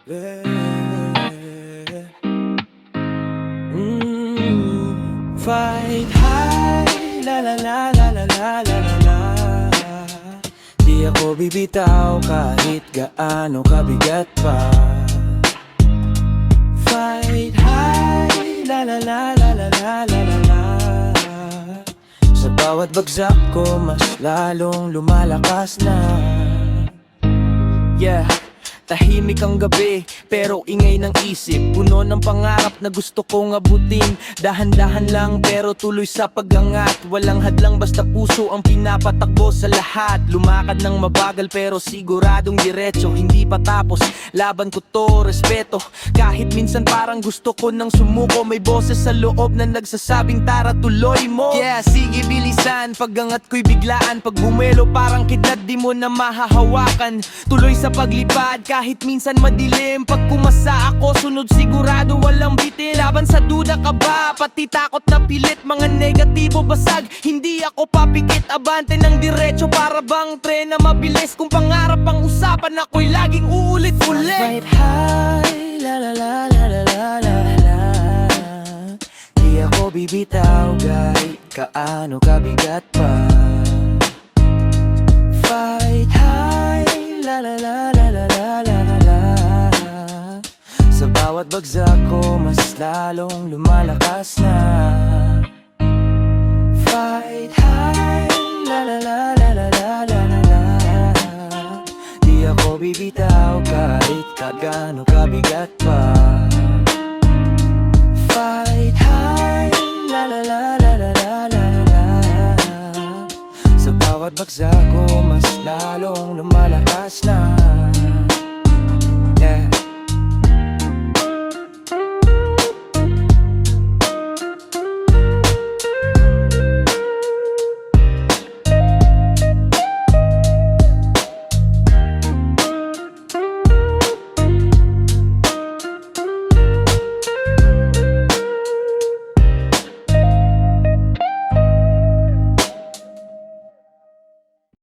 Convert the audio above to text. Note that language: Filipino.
Yeah. Fight high, la la la la la la la la la. Di ako bibitaw kahit gaano kabigat pa. Fight high, la la la la la la la la la. Sa bawat bagsak ko mas lalong lumalakas na. Yeah, tahimik ang gabi, pero ingay ng isip. Puno ng pangarap na gusto kong abutin. Dahan-dahan lang pero tuloy sa pag-angat. Walang hadlang basta puso ang pinapatakbo sa lahat. Lumakad ng mabagal pero siguradong diretso. Hindi pa tapos, laban ko to, respeto. Kahit minsan parang gusto ko nang sumuko. May boses sa loob na nagsasabing tara tuloy mo. Yeah, sige bilisan, pag-angat ko'y biglaan. Pag bumelo parang kidlat di mo na mahahawakan. Tuloy sa paglipad kahit minsan madilim. Pag kumasa ako, sunod sigurado walang bitin. Laban sa duda ka ba, pati takot na pilit. Mga negatibo basag, hindi ako papikit. Abante ng diretso para bang tren na mabilis. Kung pangarap ang usapan, ako'y laging uulit-ulit. Fight high, la la la la la la la la. Di ako bibitaw kahit kaano kabigat pa. Fight high, la la la la la la la la. Sa bawat bagsak ko mas lalong lumalakas na. Fight high, la la la la la la la la. Di ako bibitaw kahit kagano kabigat pa. Fight high, la la la la la la la la. Sa bawat bagsak ko mas lalong lumalakas na. Yeah.